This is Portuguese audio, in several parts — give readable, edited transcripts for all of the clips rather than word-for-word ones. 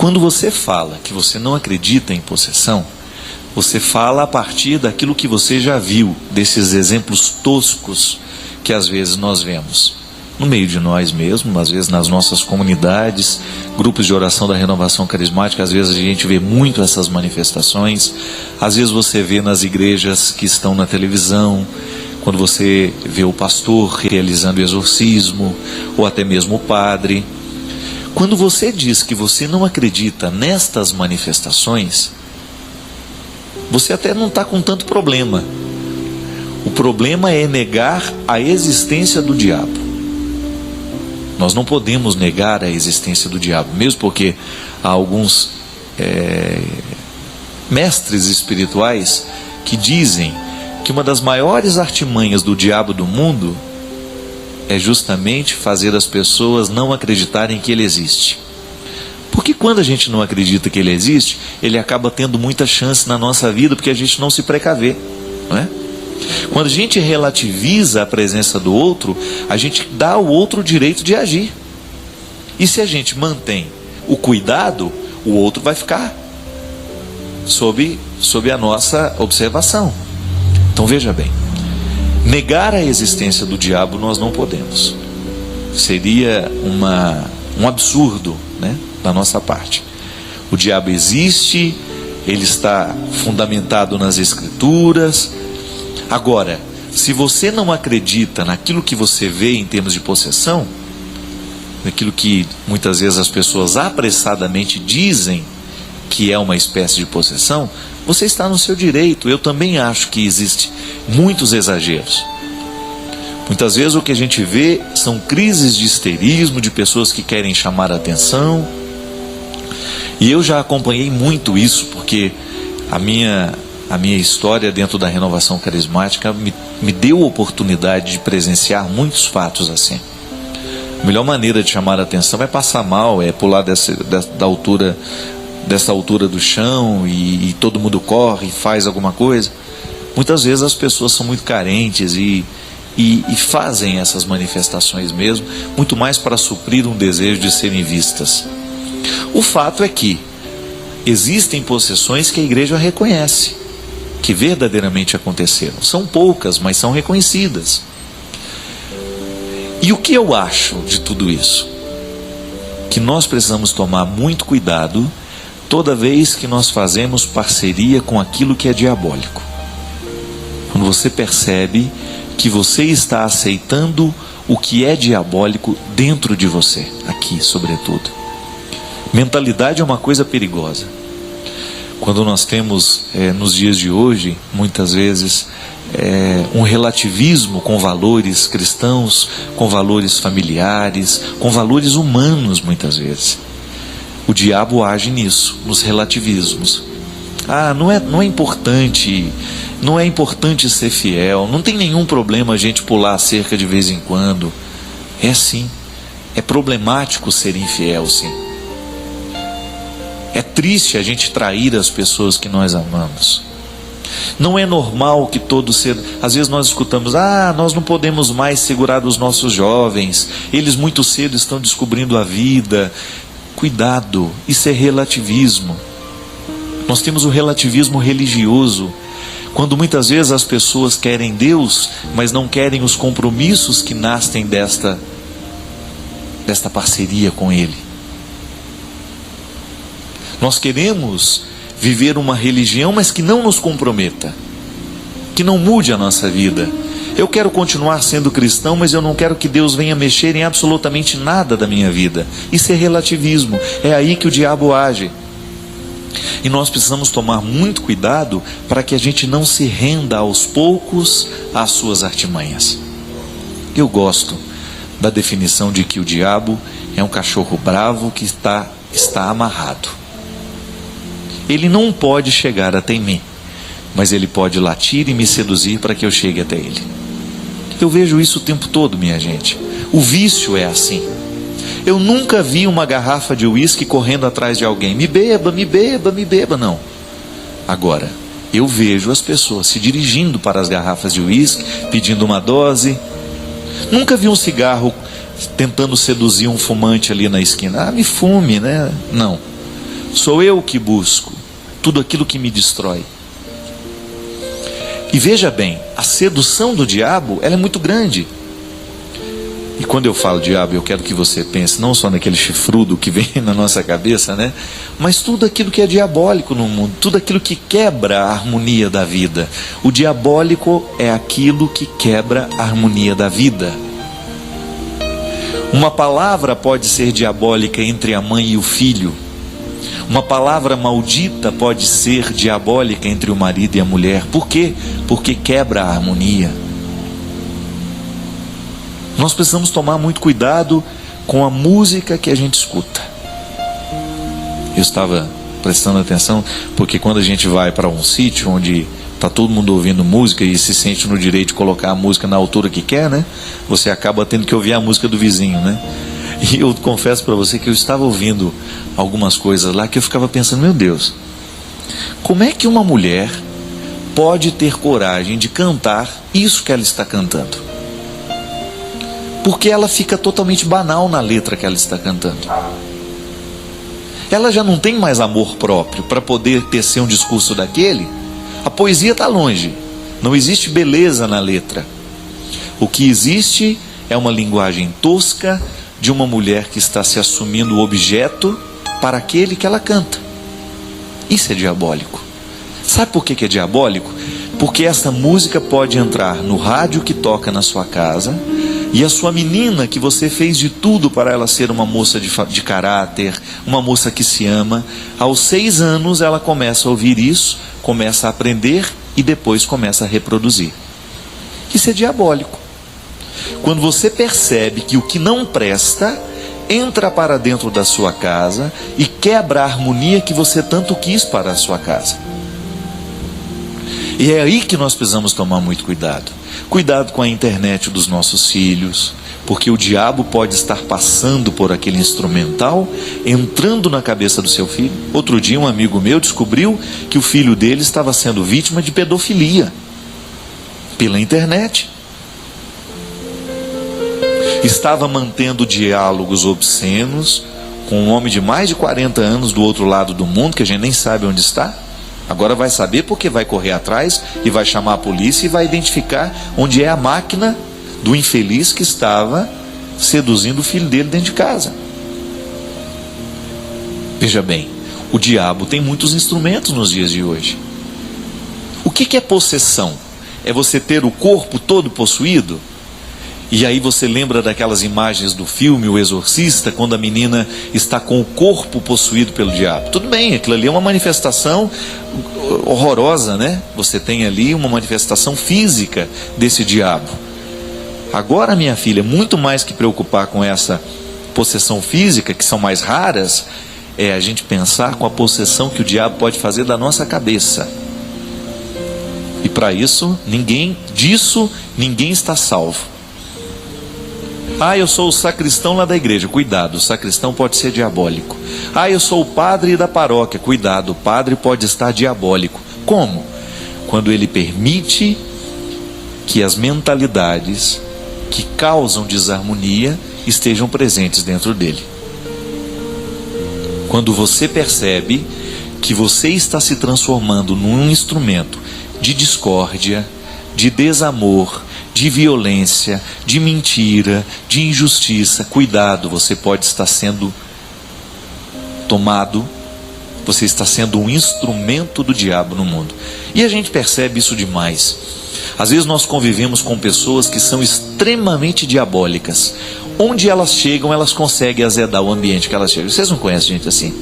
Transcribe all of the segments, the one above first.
Quando você fala que você não acredita em possessão, você fala a partir daquilo que você já viu, desses exemplos toscos que às vezes nós vemos no meio de nós mesmos, às vezes nas nossas comunidades, grupos de oração da Renovação Carismática. Às vezes a gente vê muito essas manifestações. Às vezes você vê nas igrejas que estão na televisão, quando você vê o pastor realizando exorcismo, ou até mesmo o padre. Quando você diz que você não acredita nestas manifestações, você até não está com tanto problema. O problema é negar a existência do diabo. Nós não podemos negar a existência do diabo, mesmo porque há alguns mestres espirituais que dizem que uma das maiores artimanhas do diabo do mundo é justamente fazer as pessoas não acreditarem que ele existe. Porque quando a gente não acredita que ele existe, ele acaba tendo muita chance na nossa vida, porque a gente não se precavê, não é? Quando a gente relativiza a presença do outro, a gente dá ao outro o direito de agir. E se a gente mantém o cuidado, o outro vai ficar sob a nossa observação. Então veja bem, negar a existência do diabo nós não podemos. Seria um absurdo, né, da nossa parte. O diabo existe, ele está fundamentado nas Escrituras. Agora, se você não acredita naquilo que você vê em termos de possessão, naquilo que muitas vezes as pessoas apressadamente dizem que é uma espécie de possessão, você está no seu direito. Eu também acho que existe muitos exageros. Muitas vezes o que a gente vê são crises de histerismo, de pessoas que querem chamar a atenção. E eu já acompanhei muito isso, porque a minha história dentro da Renovação Carismática me deu a oportunidade de presenciar muitos fatos assim. A melhor maneira de chamar a atenção é passar mal, é pular dessa altura do chão e todo mundo corre e faz alguma coisa. Muitas vezes as pessoas são muito carentes e fazem essas manifestações mesmo, muito mais para suprir um desejo de serem vistas. O fato é que existem possessões que a igreja reconhece, que verdadeiramente aconteceram. São poucas, mas são reconhecidas. E o que eu acho de tudo isso? Que nós precisamos tomar muito cuidado toda vez que nós fazemos parceria com aquilo que é diabólico. Quando você percebe que você está aceitando o que é diabólico dentro de você, aqui sobretudo. Mentalidade é uma coisa perigosa. Quando nós temos, nos dias de hoje, muitas vezes, um relativismo com valores cristãos, com valores familiares, com valores humanos muitas vezes. O diabo age nisso, nos relativismos. Não é importante, não é importante ser fiel, não tem nenhum problema a gente pular a cerca de vez em quando. É sim, é problemático ser infiel, sim. É triste a gente trair as pessoas que nós amamos. Não é normal que todos cedo... Às vezes nós escutamos, nós não podemos mais segurar os nossos jovens, eles muito cedo estão descobrindo a vida. Cuidado, isso é relativismo. Nós temos o relativismo religioso, quando muitas vezes as pessoas querem Deus, mas não querem os compromissos que nascem desta parceria com Ele. Nós queremos viver uma religião, mas que não nos comprometa, que não mude a nossa vida. Eu quero continuar sendo cristão, mas eu não quero que Deus venha mexer em absolutamente nada da minha vida. Isso é relativismo, é aí que o diabo age. E nós precisamos tomar muito cuidado para que a gente não se renda aos poucos às suas artimanhas. Eu gosto da definição de que o diabo é um cachorro bravo que está amarrado. Ele não pode chegar até mim, mas ele pode latir e me seduzir para que eu chegue até ele. Eu vejo isso o tempo todo, minha gente. O vício é assim. Eu nunca vi uma garrafa de uísque correndo atrás de alguém. Me beba, me beba, me beba, não. Agora, eu vejo as pessoas se dirigindo para as garrafas de uísque, pedindo uma dose. Nunca vi um cigarro tentando seduzir um fumante ali na esquina. Me fume, né? Não. Sou eu que busco tudo aquilo que me destrói. E veja bem, a sedução do diabo, ela é muito grande. E quando eu falo diabo, eu quero que você pense não só naquele chifrudo que vem na nossa cabeça, né? Mas tudo aquilo que é diabólico no mundo, tudo aquilo que quebra a harmonia da vida. O diabólico é aquilo que quebra a harmonia da vida. Uma palavra pode ser diabólica entre a mãe e o filho. Uma palavra maldita pode ser diabólica entre o marido e a mulher. Por quê? Porque quebra a harmonia. Nós precisamos tomar muito cuidado com a música que a gente escuta. Eu estava prestando atenção, porque quando a gente vai para um sítio onde está todo mundo ouvindo música e se sente no direito de colocar a música na altura que quer, né? Você acaba tendo que ouvir a música do vizinho, né? E eu confesso para você que eu estava ouvindo algumas coisas lá que eu ficava pensando, meu Deus, como é que uma mulher pode ter coragem de cantar isso que ela está cantando? Porque ela fica totalmente banal na letra que ela está cantando. Ela já não tem mais amor próprio para poder tecer um discurso daquele. A poesia está longe. Não existe beleza na letra. O que existe é uma linguagem tosca de uma mulher que está se assumindo objeto para aquele que ela canta. Isso é diabólico. Sabe por que é diabólico? Porque essa música pode entrar no rádio que toca na sua casa, e a sua menina, que você fez de tudo para ela ser uma moça de caráter, uma moça que se ama, aos 6 anos ela começa a ouvir isso, começa a aprender e depois começa a reproduzir. Isso é diabólico. Quando você percebe que o que não presta entra para dentro da sua casa e quebra a harmonia que você tanto quis para a sua casa. E é aí que nós precisamos tomar muito cuidado. Cuidado com a internet dos nossos filhos, porque o diabo pode estar passando por aquele instrumental, entrando na cabeça do seu filho. Outro dia um amigo meu descobriu que o filho dele estava sendo vítima de pedofilia pela internet. Estava mantendo diálogos obscenos com um homem de mais de 40 anos do outro lado do mundo, que a gente nem sabe onde está. Agora vai saber porque vai correr atrás e vai chamar a polícia e vai identificar onde é a máquina do infeliz que estava seduzindo o filho dele dentro de casa. Veja bem, o diabo tem muitos instrumentos nos dias de hoje. O que é possessão? É você ter o corpo todo possuído? E aí você lembra daquelas imagens do filme O Exorcista, quando a menina está com o corpo possuído pelo diabo. Tudo bem, aquilo ali é uma manifestação horrorosa, né? Você tem ali uma manifestação física desse diabo. Agora, minha filha, muito mais que preocupar com essa possessão física, que são mais raras, é a gente pensar com a possessão que o diabo pode fazer da nossa cabeça. E para isso, ninguém está salvo. Ah, eu sou o sacristão lá da igreja. Cuidado, o sacristão pode ser diabólico. Ah, eu sou o padre da paróquia. Cuidado, o padre pode estar diabólico. Como? Quando ele permite que as mentalidades que causam desarmonia estejam presentes dentro dele. Quando você percebe que você está se transformando num instrumento de discórdia, de desamor, de violência, de mentira, de injustiça, cuidado, você pode estar sendo tomado, você está sendo um instrumento do diabo no mundo. E a gente percebe isso demais. Às vezes nós convivemos com pessoas que são extremamente diabólicas. Onde elas chegam, elas conseguem azedar o ambiente que elas chegam. Vocês não conhecem gente assim?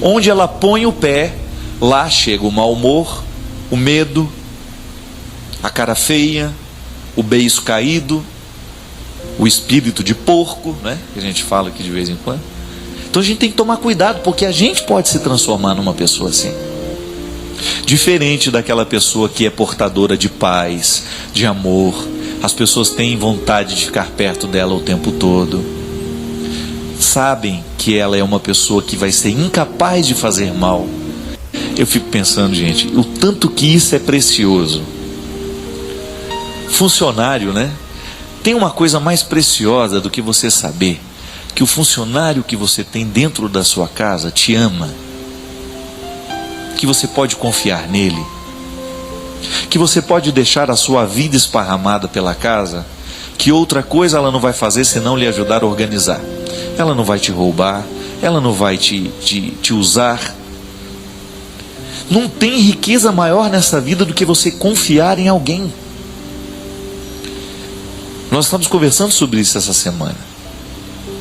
Onde ela põe o pé, lá chega o mau humor, o medo, a cara feia, o beiço caído, o espírito de porco, né? Que a gente fala aqui de vez em quando. Então a gente tem que tomar cuidado, porque a gente pode se transformar numa pessoa assim. Diferente daquela pessoa que é portadora de paz, de amor. As pessoas têm vontade de ficar perto dela o tempo todo. Sabem que ela é uma pessoa que vai ser incapaz de fazer mal. Eu fico pensando, gente, o tanto que isso é precioso. Funcionário, né? Tem uma coisa mais preciosa do que você saber que o funcionário que você tem dentro da sua casa te ama, que você pode confiar nele, que você pode deixar a sua vida esparramada pela casa, que outra coisa ela não vai fazer senão lhe ajudar a organizar. Ela não vai te roubar, ela não vai te usar. Não tem riqueza maior nessa vida do que você confiar em alguém. Nós estamos conversando sobre isso essa semana.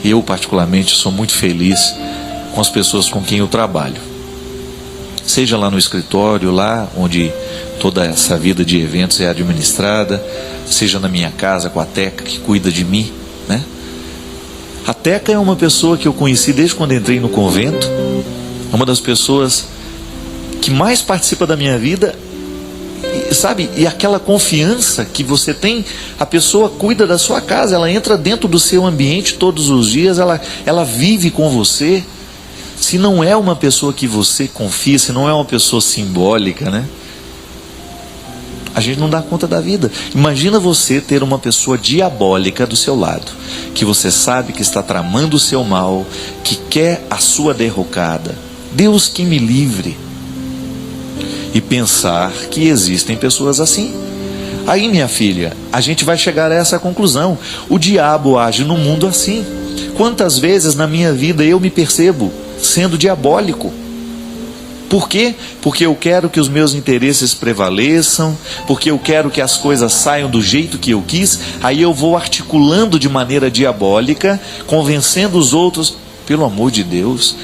Eu particularmente sou muito feliz com as pessoas com quem eu trabalho. Seja lá no escritório, lá onde toda essa vida de eventos é administrada, seja na minha casa com a Teca que cuida de mim, né? A Teca é uma pessoa que eu conheci desde quando entrei no convento, é uma das pessoas que mais participa da minha vida, sabe? E aquela confiança que você tem, a pessoa cuida da sua casa, ela entra dentro do seu ambiente todos os dias, ela vive com você. Se não é uma pessoa que você confia, se não é uma pessoa simbólica, né? A gente não dá conta da vida. Imagina você ter uma pessoa diabólica do seu lado, que você sabe que está tramando o seu mal, que quer a sua derrocada. Deus que me livre. E pensar que existem pessoas assim. Aí, minha filha, a gente vai chegar a essa conclusão. O diabo age no mundo assim. Quantas vezes na minha vida eu me percebo sendo diabólico? Por quê? Porque eu quero que os meus interesses prevaleçam, porque eu quero que as coisas saiam do jeito que eu quis. Aí eu vou articulando de maneira diabólica, convencendo os outros. Pelo amor de Deus,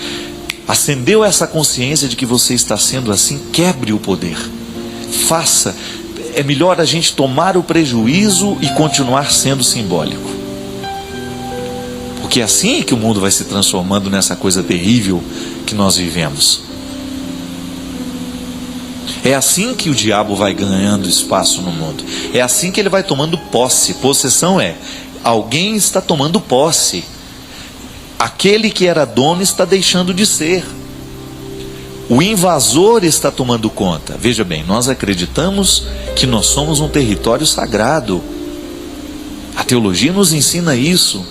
acendeu essa consciência de que você está sendo assim, quebre o poder. Faça. É melhor a gente tomar o prejuízo e continuar sendo simbólico. Porque é assim que o mundo vai se transformando nessa coisa terrível que nós vivemos. É assim que o diabo vai ganhando espaço no mundo. É assim que ele vai tomando posse. Possessão é, alguém está tomando posse. Aquele que era dono está deixando de ser. O invasor está tomando conta. Veja bem, nós acreditamos que nós somos um território sagrado. A teologia nos ensina isso.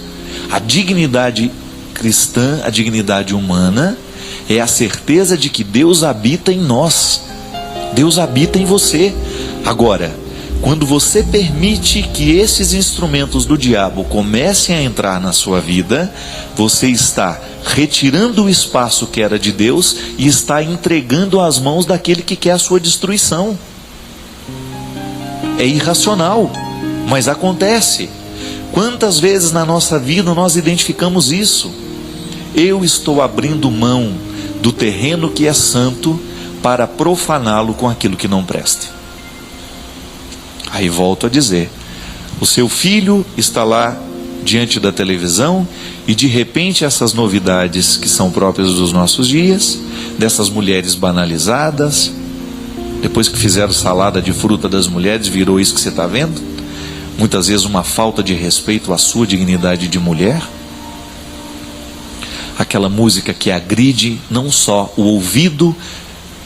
A dignidade cristã, a dignidade humana, é a certeza de que Deus habita em nós. Deus habita em você. Agora, quando você permite que esses instrumentos do diabo comecem a entrar na sua vida, você está retirando o espaço que era de Deus e está entregando às mãos daquele que quer a sua destruição. É irracional, mas acontece. Quantas vezes na nossa vida nós identificamos isso? Eu estou abrindo mão do terreno que é santo para profaná-lo com aquilo que não presta. Aí volto a dizer, o seu filho está lá diante da televisão e de repente essas novidades que são próprias dos nossos dias, dessas mulheres banalizadas, depois que fizeram salada de fruta das mulheres, virou isso que você está vendo? Muitas vezes uma falta de respeito à sua dignidade de mulher. Aquela música que agride não só o ouvido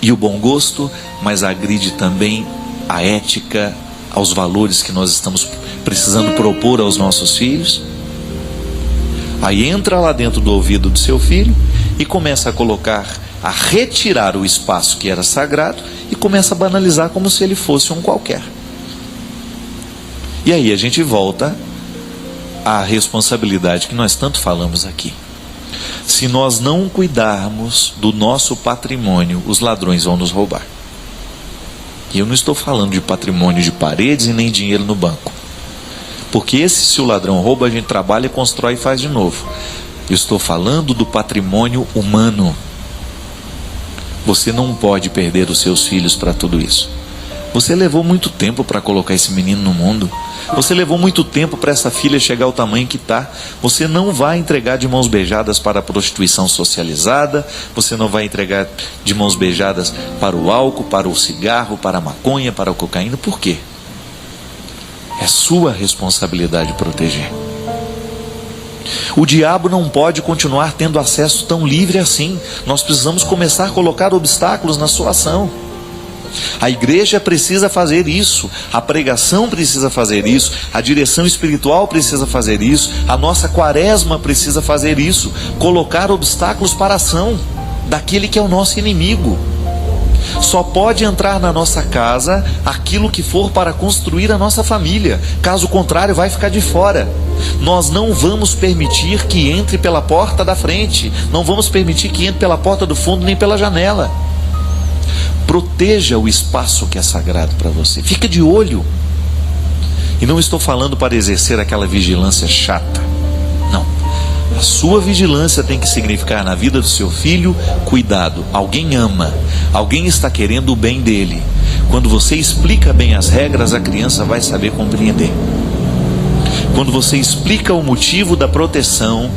e o bom gosto, mas agride também a ética, aos valores que nós estamos precisando propor aos nossos filhos. Aí entra lá dentro do ouvido do seu filho e começa a colocar, a retirar o espaço que era sagrado e começa a banalizar como se ele fosse um qualquer. E aí a gente volta à responsabilidade que nós tanto falamos aqui. Se nós não cuidarmos do nosso patrimônio, os ladrões vão nos roubar. E eu não estou falando de patrimônio de paredes e nem dinheiro no banco. Porque se o ladrão rouba, a gente trabalha, constrói e faz de novo. Eu estou falando do patrimônio humano. Você não pode perder os seus filhos para tudo isso. Você levou muito tempo para colocar esse menino no mundo. Você levou muito tempo para essa filha chegar ao tamanho que está. Você não vai entregar de mãos beijadas para a prostituição socializada. Você não vai entregar de mãos beijadas para o álcool, para o cigarro, para a maconha, para a cocaína. Por quê? É sua responsabilidade proteger. O diabo não pode continuar tendo acesso tão livre assim. Nós precisamos começar a colocar obstáculos na sua ação. A igreja precisa fazer isso, a pregação precisa fazer isso, a direção espiritual precisa fazer isso, a nossa quaresma precisa fazer isso, colocar obstáculos para a ação daquele que é o nosso inimigo. Só pode entrar na nossa casa aquilo que for para construir a nossa família, caso contrário vai ficar de fora. Nós não vamos permitir que entre pela porta da frente, não vamos permitir que entre pela porta do fundo nem pela janela. Proteja o espaço que é sagrado para você, fica de olho. E não estou falando para exercer aquela vigilância chata, não. A sua vigilância tem que significar na vida do seu filho, cuidado, alguém ama, alguém está querendo o bem dele. Quando você explica bem as regras, a criança vai saber compreender. Quando você explica o motivo da proteção,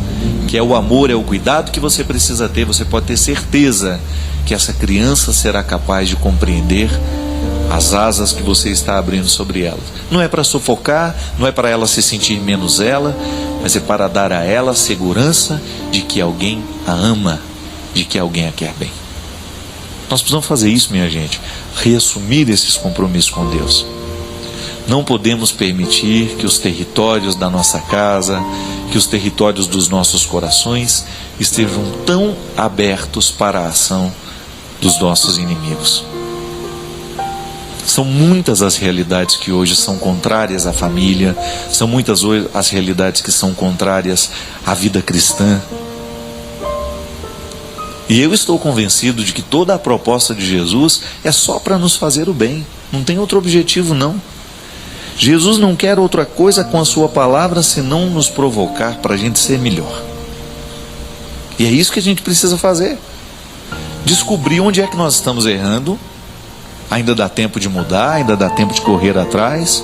que é o amor, é o cuidado que você precisa ter, você pode ter certeza que essa criança será capaz de compreender as asas que você está abrindo sobre ela. Não é para sufocar, não é para ela se sentir menos ela, mas é para dar a ela a segurança de que alguém a ama, de que alguém a quer bem. Nós precisamos fazer isso, minha gente, reassumir esses compromissos com Deus. Não podemos permitir que os territórios da nossa casa, que os territórios dos nossos corações estejam tão abertos para a ação dos nossos inimigos. São muitas as realidades que hoje são contrárias à família, são muitas as realidades que são contrárias à vida cristã. E eu estou convencido de que toda a proposta de Jesus é só para nos fazer o bem, não tem outro objetivo não. Jesus não quer outra coisa com a sua palavra senão nos provocar para a gente ser melhor. E é isso que a gente precisa fazer. Descobrir onde é que nós estamos errando. Ainda dá tempo de mudar, ainda dá tempo de correr atrás.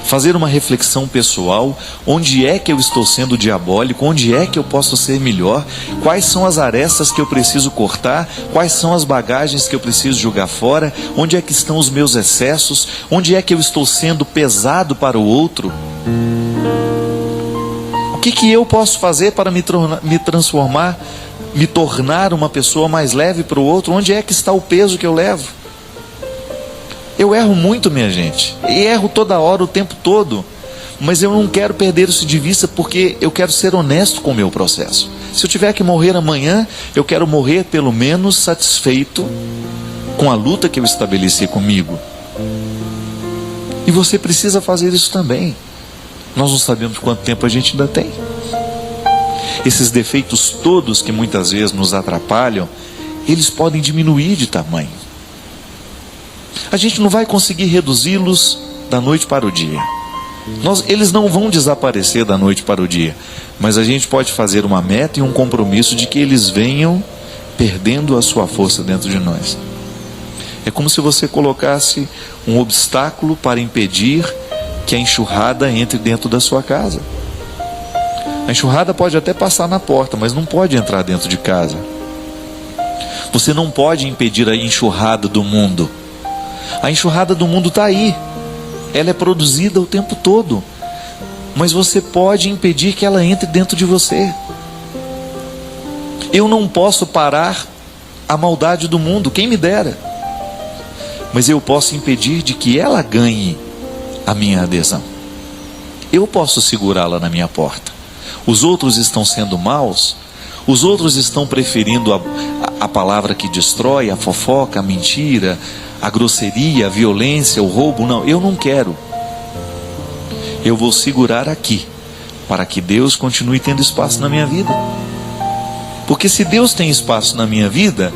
Fazer uma reflexão pessoal. Onde é que eu estou sendo diabólico? Onde é que eu posso ser melhor? Quais são as arestas que eu preciso cortar? Quais são as bagagens que eu preciso jogar fora? Onde é que estão os meus excessos? Onde é que eu estou sendo pesado para o outro? O que eu posso fazer para me transformar, me tornar uma pessoa mais leve para o outro? Onde é que está o peso que eu levo? Eu erro muito, minha gente, e erro toda hora, o tempo todo, mas eu não quero perder isso de vista, porque eu quero ser honesto com o meu processo. Se eu tiver que morrer amanhã, eu quero morrer pelo menos satisfeito com a luta que eu estabeleci comigo. E você precisa fazer isso também. Nós não sabemos quanto tempo a gente ainda tem. Esses defeitos todos que muitas vezes nos atrapalham, eles podem diminuir de tamanho. A gente não vai conseguir reduzi-los da noite para o dia. Eles não vão desaparecer da noite para o dia, mas a gente pode fazer uma meta e um compromisso de que eles venham perdendo a sua força dentro de nós. É como se você colocasse um obstáculo para impedir que a enxurrada entre dentro da sua casa. A enxurrada pode até passar na porta, mas não pode entrar dentro de casa. Você não pode impedir a enxurrada do mundo. A enxurrada do mundo está aí. Ela é produzida o tempo todo. Mas você pode impedir que ela entre dentro de você. Eu não posso parar a maldade do mundo, quem me dera. Mas eu posso impedir de que ela ganhe a minha adesão. Eu posso segurá-la na minha porta. Os outros estão sendo maus. Os outros estão preferindo a palavra que destrói, a fofoca, a mentira, a grosseria, a violência, o roubo. Não, eu não quero. Eu vou segurar aqui, para que Deus continue tendo espaço na minha vida. Porque se Deus tem espaço na minha vida,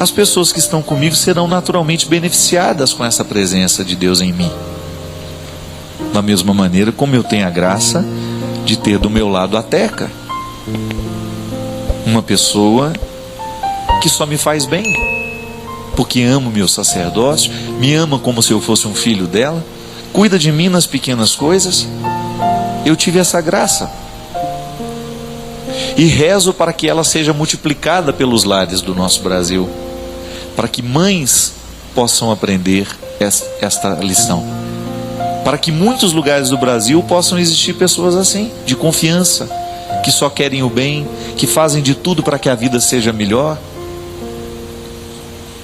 as pessoas que estão comigo serão naturalmente beneficiadas com essa presença de Deus em mim. Da mesma maneira como eu tenho a graça de ter do meu lado a Teca, uma pessoa que só me faz bem, porque ama o meu sacerdócio, me ama como se eu fosse um filho dela, cuida de mim nas pequenas coisas. Eu tive essa graça e rezo para que ela seja multiplicada pelos lares do nosso Brasil, para que mães possam aprender esta lição, para que em muitos lugares do Brasil possam existir pessoas assim, de confiança, que só querem o bem, que fazem de tudo para que a vida seja melhor,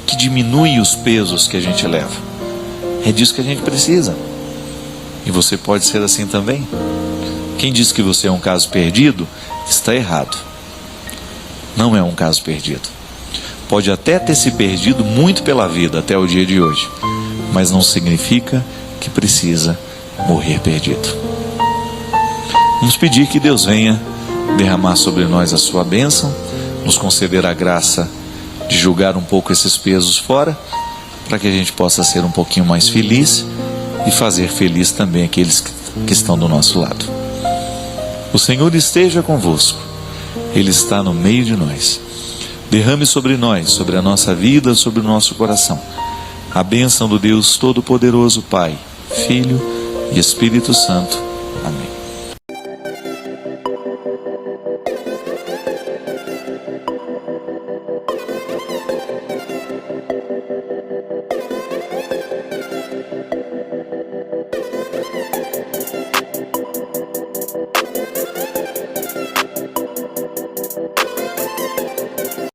que diminui os pesos que a gente leva. É disso que a gente precisa. E você pode ser assim também. Quem diz que você é um caso perdido, está errado. Não é um caso perdido. Pode até ter se perdido muito pela vida até o dia de hoje, mas não significa que precisa morrer perdido. Vamos pedir que Deus venha derramar sobre nós a sua bênção, nos conceder a graça de julgar um pouco esses pesos fora, para que a gente possa ser um pouquinho mais feliz e fazer feliz também aqueles que estão do nosso lado. O Senhor esteja convosco, Ele está no meio de nós. Derrame sobre nós, sobre a nossa vida, sobre o nosso coração, a bênção do Deus Todo-Poderoso, Pai, Filho e Espírito Santo. Amém.